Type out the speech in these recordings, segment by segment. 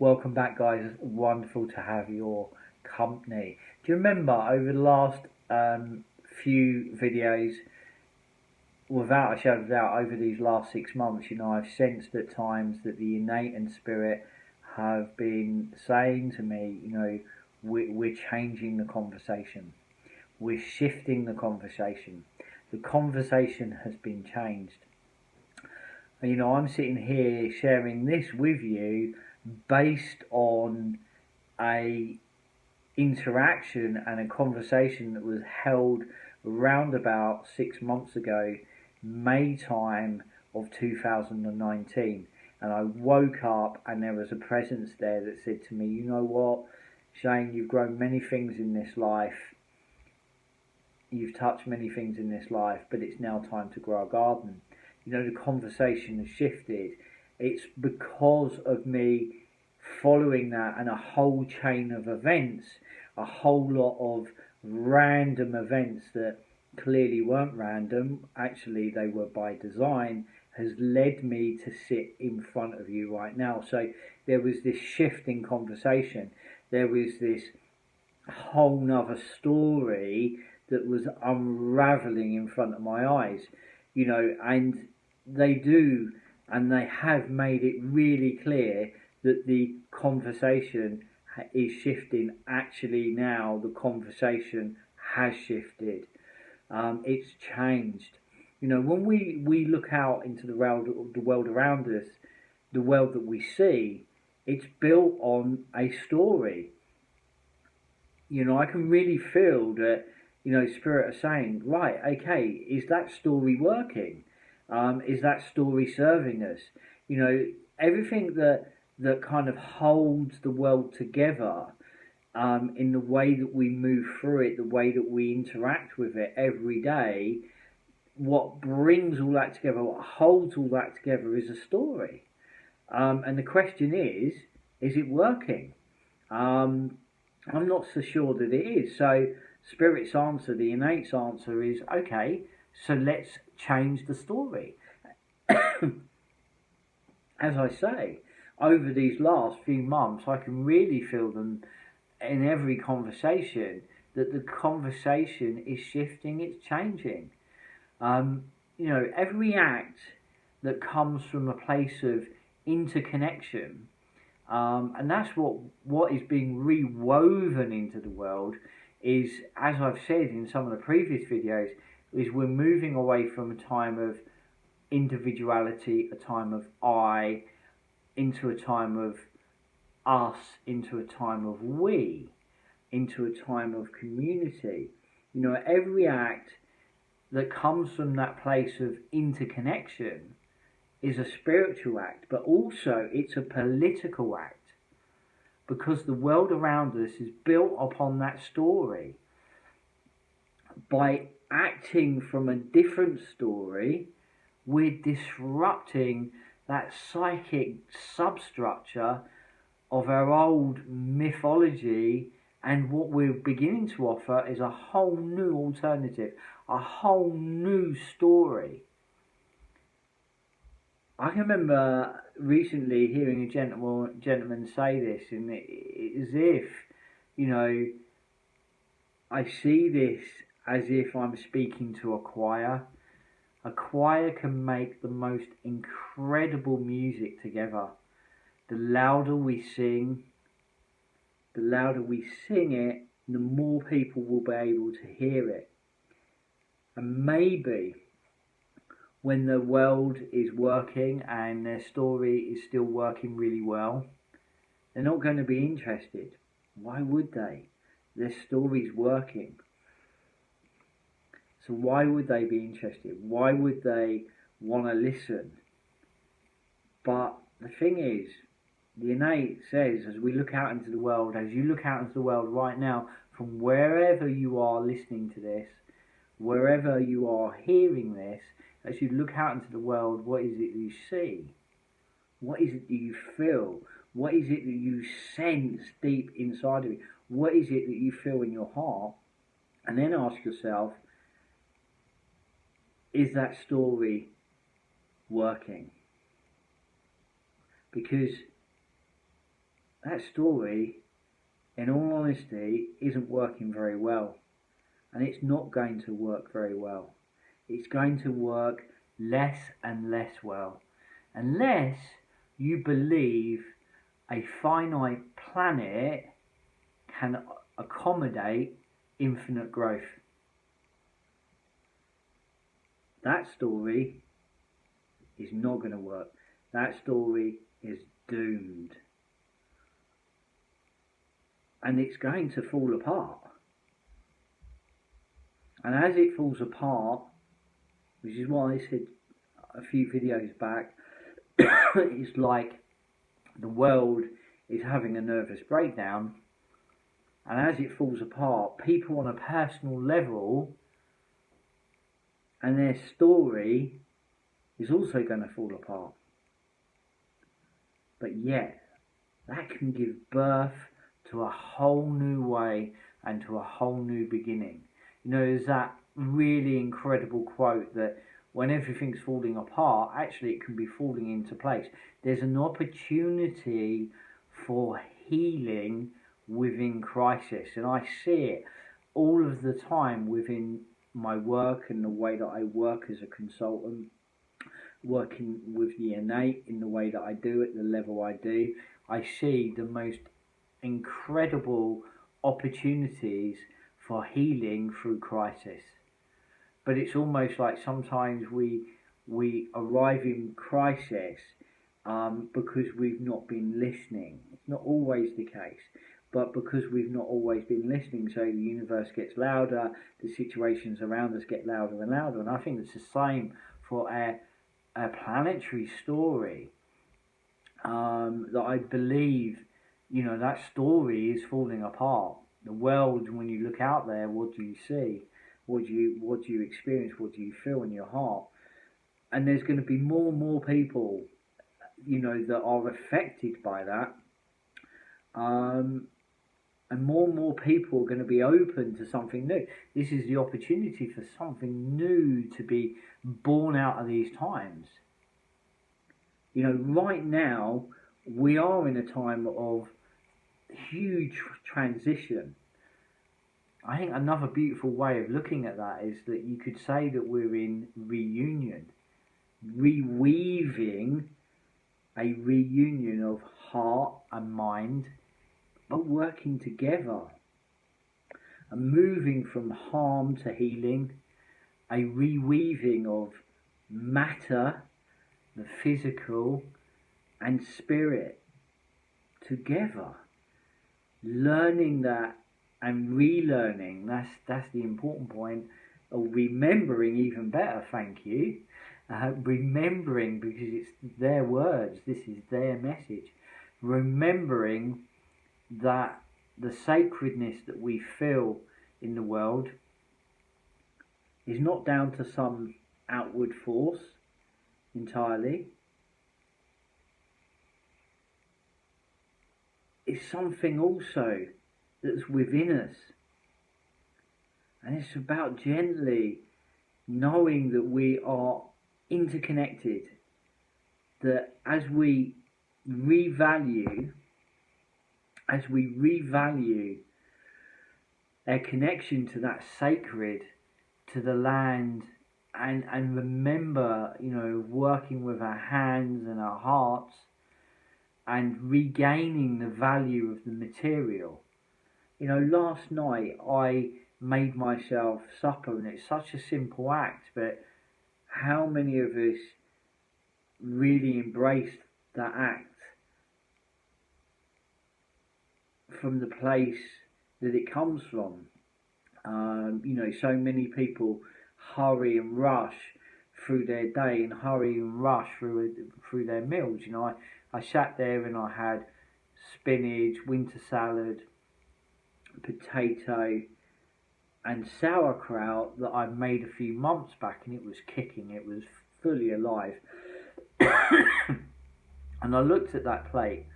Welcome back, guys. It's wonderful to have your company. Do you remember over the last few videos, without a shadow of a doubt, over these last 6 months, I've sensed at times that the innate and spirit have been saying to me, we're changing the conversation. We're shifting the conversation. The conversation has been changed. And, I'm sitting here sharing this with you based on a interaction and a conversation that was held around about 6 months ago, May time of 2019. And I woke up and there was a presence there that said to me, you know what, Shane, you've grown many things in this life. You've touched many things in this life, but it's now time to grow a garden. The conversation has shifted. It's because of me following that and a whole chain of events, a whole lot of random events that clearly weren't random, actually they were by design, has led me to sit in front of you right now. So there was this shift in conversation. There was this whole nother story that was unraveling in front of my eyes, and they have made it really clear that the conversation is shifting. Actually, now the conversation has shifted. It's changed. When we look out into the world around us, the world that we see, it's built on a story. I can really feel that, Spirit are saying, right, okay, is that story working? Is that story serving us? Everything that kind of holds the world together, in the way that we move through it, the way that we interact with it every day, what brings all that together, what holds all that together is a story. And the question is it working? I'm not so sure that it is. So Spirit's answer, the innate answer is, okay, so let's change the story. As I say, over these last few months, I can really feel them in every conversation, that the conversation is shifting, it's changing. Every act that comes from a place of interconnection, and that's what is being rewoven into the world, is, as I've said in some of the previous videos, is we're moving away from a time of individuality, a time of I, into a time of us, into a time of we, into a time of community. Every act that comes from that place of interconnection is a spiritual act, but also it's a political act, because the world around us is built upon that story. By acting from a different story, we're disrupting that psychic substructure of our old mythology, and what we're beginning to offer is a whole new alternative, a whole new story. I can remember recently hearing a gentleman say this, and as if, I see this as if I'm speaking to a choir. A choir can make the most incredible music together. The louder we sing it, the more people will be able to hear it. And maybe when the world is working and their story is still working really well, they're not going to be interested. Why would they? Their story's working. So why would they be interested? Why would they want to listen? But the thing is, the innate says, as we look out into the world, as you look out into the world right now, from wherever you are listening to this, wherever you are hearing this, as you look out into the world, what is it you see? What is it that you feel? What is it that you sense deep inside of you? What is it that you feel in your heart? And then ask yourself, is that story working? Because that story, in all honesty, isn't working very well. And it's not going to work very well. It's going to work less and less well. Unless you believe a finite planet can accommodate infinite growth. That story is not going to work. That story is doomed. And it's going to fall apart. And as it falls apart, which is what I said a few videos back, it's like the world is having a nervous breakdown. And as it falls apart, people on a personal level and their story is also going to fall apart. But yet, that can give birth to a whole new way and to a whole new beginning. You know, there's that really incredible quote that when everything's falling apart, actually it can be falling into place. There's an opportunity for healing within crisis, and I see it all of the time within my work and the way that I work as a consultant, working with the innate in the way that I do at the level I do. I see the most incredible opportunities for healing through crisis. But it's almost like sometimes we arrive in crisis because we've not been listening. It's not always the case, but because we've not always been listening, so the universe gets louder, the situations around us get louder and louder. And I think it's the same for a planetary story that I believe, you know, that story is falling apart. The world, when you look out there, what do you see? What do you experience? What do you feel in your heart? And there's going to be more and more people, you know, that are affected by that. And more people are going to be open to something new. This is the opportunity for something new to be born out of these times. You know, right now, we are in a time of huge transition. I think another beautiful way of looking at that is that you could say that we're in reunion, reweaving a reunion of heart and mind, but working together and moving from harm to healing, a reweaving of matter, the physical and spirit together, learning that and relearning. That's the important point. Or remembering, even better, thank you. Remembering, because it's their words, this is their message. Remembering that the sacredness that we feel in the world is not down to some outward force entirely. It's something also that's within us. And it's about gently knowing that we are interconnected, that as we revalue our connection to that sacred, to the land, and remember, you know, working with our hands and our hearts and regaining the value of the material. You know, last night I made myself supper, and it's such a simple act, but how many of us really embraced that act from the place that it comes from? You know, so many people hurry and rush through their day and hurry and rush through their meals. You know, I sat there and I had spinach, winter salad, potato and sauerkraut that I made a few months back, and it was kicking, it was fully alive. And I looked at that plate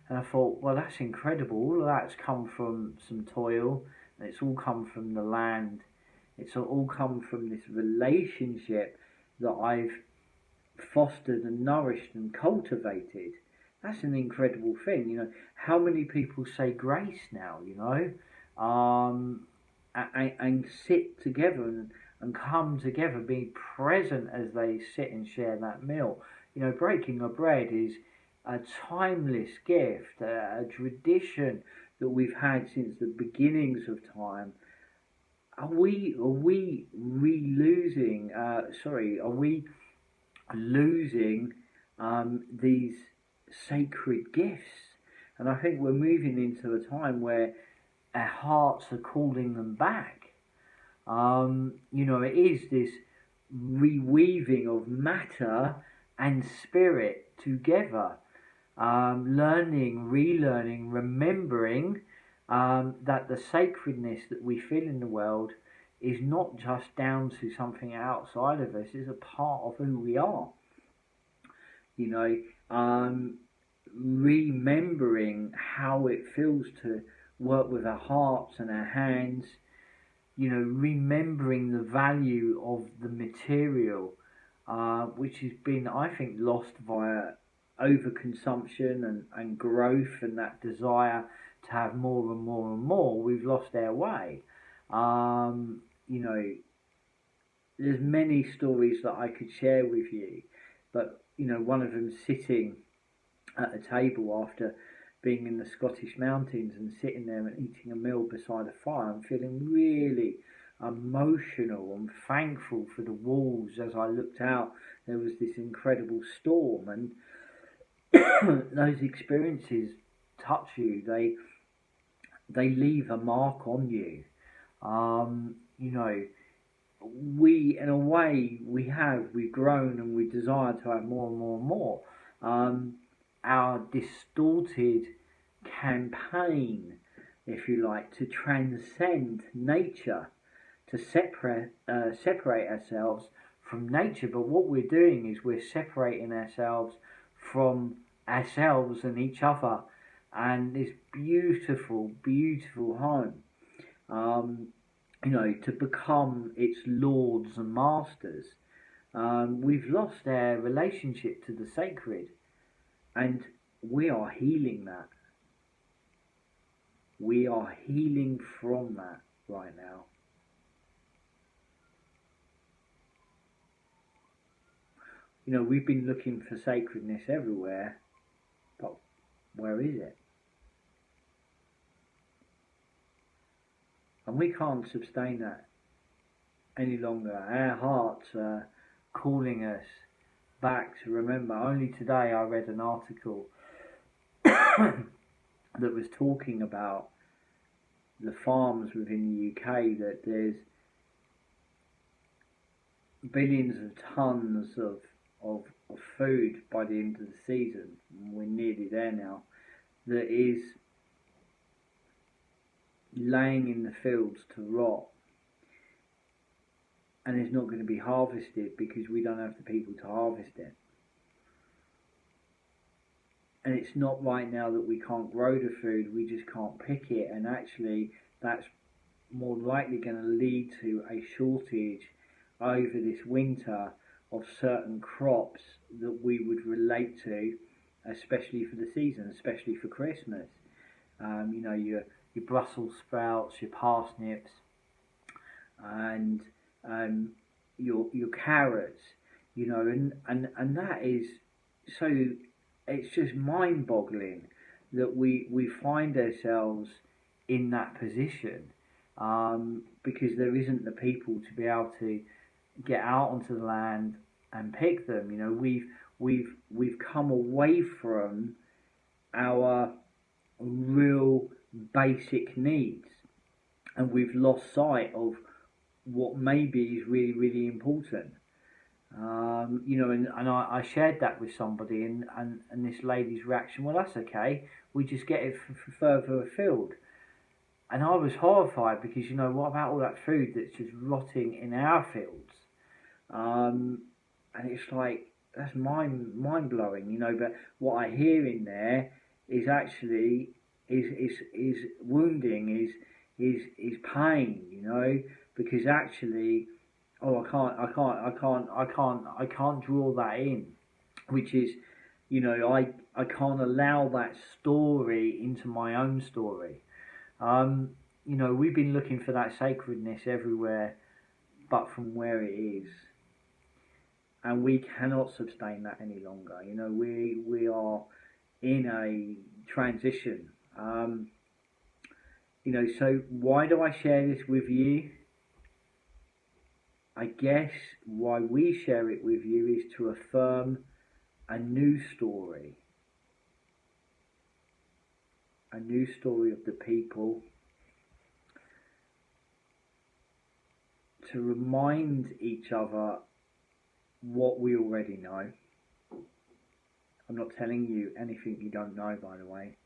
and I thought, well, that's incredible. All of that's come from some toil, and it's all come from the land. It's all come from this relationship that I've fostered and nourished and cultivated That's an incredible thing. How many people say grace now? And sit together and come together, be present as they sit and share that meal. Breaking of bread is a timeless gift, a tradition that we've had since the beginnings of time. Are we losing? Sorry, are we losing these sacred gifts? And I think we're moving into a time where our hearts are calling them back. It is this reweaving of matter and spirit together, learning, relearning, remembering that the sacredness that we feel in the world is not just down to something outside of us, it's a part of who we are. You know, remembering how it feels to work with our hearts and our hands, remembering the value of the material, which has been, I think, lost via overconsumption and growth and that desire to have more and more and more. We've lost our way. Um, you know, there's many stories that I could share with you, but one of them sitting at a table after being in the Scottish mountains and sitting there and eating a meal beside a fire and feeling really emotional and thankful for the walls. As I looked out, there was this incredible storm, and those experiences touch you. They leave a mark on you. You know, we, in a way, we've grown and we desire to have more and more and more. Our distorted campaign, if you like, to transcend nature, to separate ourselves from nature. But what we're doing is we're separating ourselves from ourselves and each other, and this beautiful, beautiful home. To become its lords and masters. We've lost our relationship to the sacred, and we are healing that. We are healing from that right now. We've been looking for sacredness everywhere, but where is it? And we can't sustain that any longer. Our hearts are calling us back to remember. Only today I read an article that was talking about the farms within the UK, that there's billions of tons of food by the end of the season, and we're nearly there now, that is laying in the fields to rot, and it's not going to be harvested because we don't have the people to harvest it. And it's not right now that we can't grow the food, we just can't pick it, and actually that's more likely going to lead to a shortage over this winter of certain crops that we would relate to, especially for the season, especially for Christmas. Your Brussels sprouts, your parsnips, and your carrots, and that is so. It's just mind-boggling that we find ourselves in that position, because there isn't the people to be able to get out onto the land and pick them. We've come away from our real basic needs, and we've lost sight of what maybe is really, really important. And I shared that with somebody, and this lady's reaction, well, that's okay, we just get it further afield. And I was horrified because, what about all that food that's just rotting in our fields? And it's like, that's mind blowing, but what I hear in there is actually is wounding, is pain, because actually, I can't draw that in, which is You know, I can't allow that story into my own story. Um, you know, we've been looking for that sacredness everywhere but from where it is. And we cannot sustain that any longer. You know, we are in a transition. You know, so why do I share this with you? I guess why we share it with you is to affirm a new story of the people, to remind each other what we already know. I'm not telling you anything you don't know, by the way.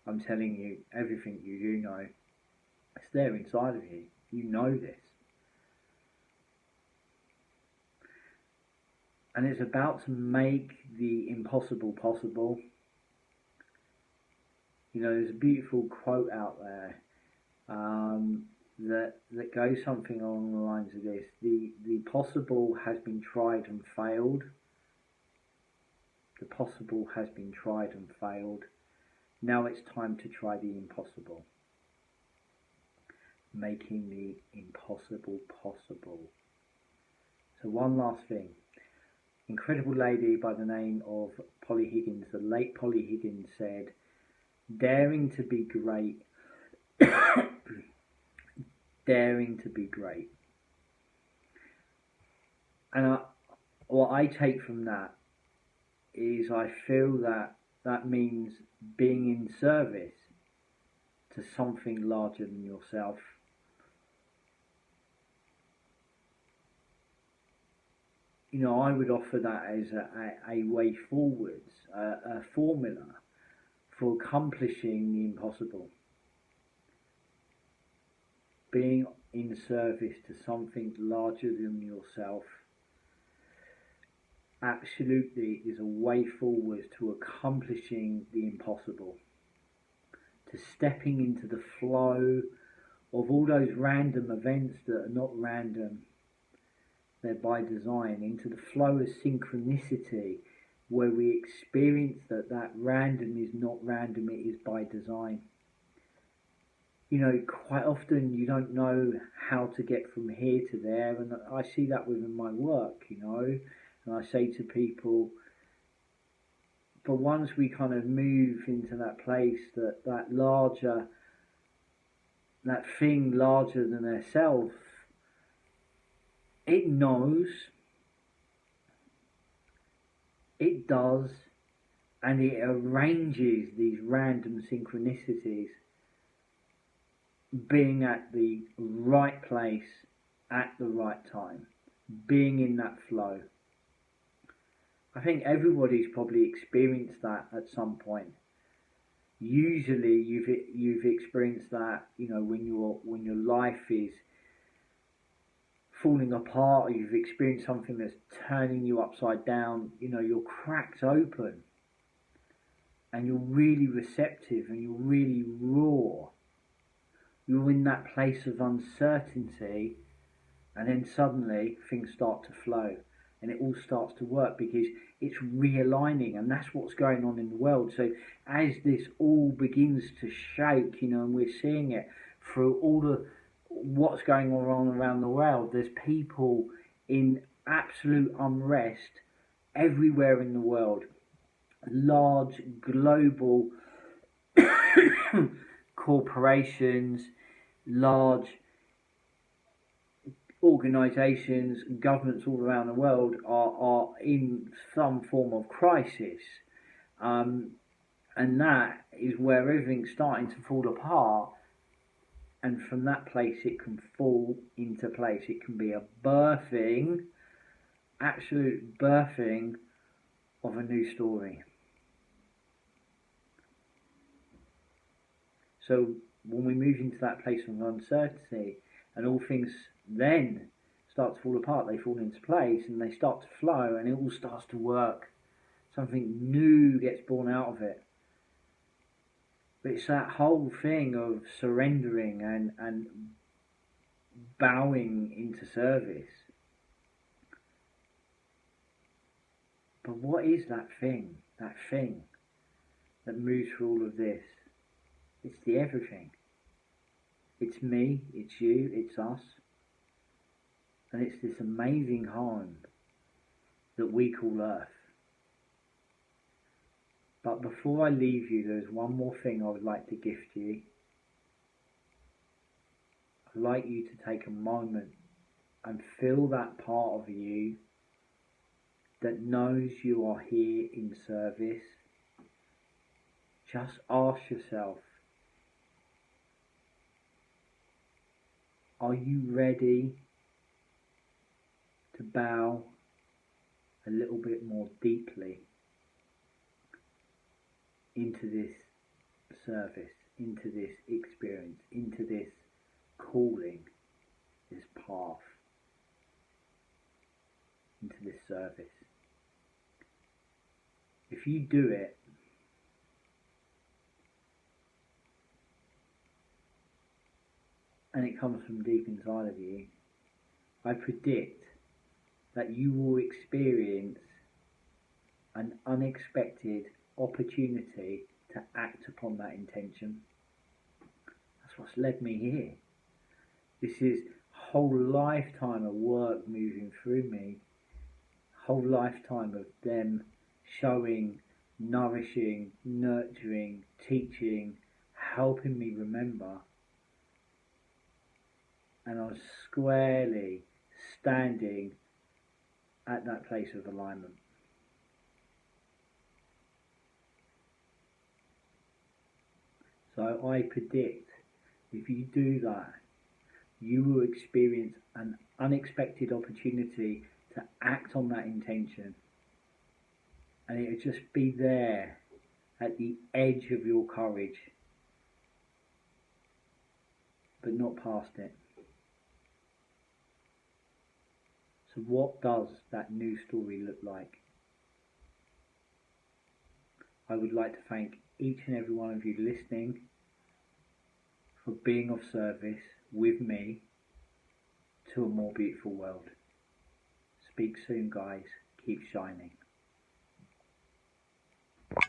I'm telling you everything you do know. It's there inside of you. You know this. And it's about to make the impossible possible. You know, there's a beautiful quote out there that goes something along the lines of this: the possible has been tried and failed. The possible has been tried and failed. Now it's time to try the impossible. Making the impossible possible. So one last thing. Incredible lady by the name of Polly Higgins, the late Polly Higgins, said, "Daring to be great, daring to be great." And what I take from that is I feel that means being in service to something larger than yourself. You know, I would offer that as a way forwards, a formula for accomplishing the impossible. Being in service to something larger than yourself absolutely is a way forward to accomplishing the impossible, to stepping into the flow of all those random events that are not random, they're by design, into the flow of synchronicity, where we experience that random is not random, it is by design. You know, quite often you don't know how to get from here to there, and I see that within my work, you know, and I say to people, but once we kind of move into that place, that larger, that thing larger than ourselves, it knows, it does, and it arranges these random synchronicities, being at the right place at the right time, being in that flow. I think everybody's probably experienced that at some point. Usually, you've experienced that, you know, when your life is falling apart, or you've experienced something that's turning you upside down. You know, you're cracked open, and you're really receptive, and you're really raw. You're in that place of uncertainty, and then suddenly things start to flow, and it all starts to work because it's realigning, and that's what's going on in the world. So as this all begins to shake, you know, and we're seeing it through all the what's going on around the world, there's people in absolute unrest everywhere in the world. Large global corporations, large organisations, governments all around the world are in some form of crisis. And that is where everything's starting to fall apart. And from that place, it can fall into place. It can be a birthing, absolute birthing of a new story. So when we move into that place of uncertainty, and all things then start to fall apart, they fall into place and they start to flow, and it all starts to work. Something new gets born out of it. But it's that whole thing of surrendering and bowing into service. But what is that thing that thing that moves through all of this. It's the everything. It's me, it's you, it's us. And it's this amazing home that we call Earth. But before I leave you, there's one more thing I would like to gift you. I'd like you to take a moment and feel that part of you that knows you are here in service. Just ask yourself, are you ready to bow a little bit more deeply into this service, into this experience, into this calling, this path, into this service? If you do it, and it comes from deep inside of you, I predict that you will experience an unexpected opportunity to act upon that intention. That's what's led me here. This is a whole lifetime of work moving through me, a whole lifetime of them showing, nourishing, nurturing, teaching, helping me remember. And I'm squarely standing at that place of alignment. So I predict if you do that, you will experience an unexpected opportunity to act on that intention. And it'll just be there at the edge of your courage, but not past it. So what does that new story look like? I would like to thank each and every one of you listening for being of service with me to a more beautiful world. Speak soon, guys. Keep shining.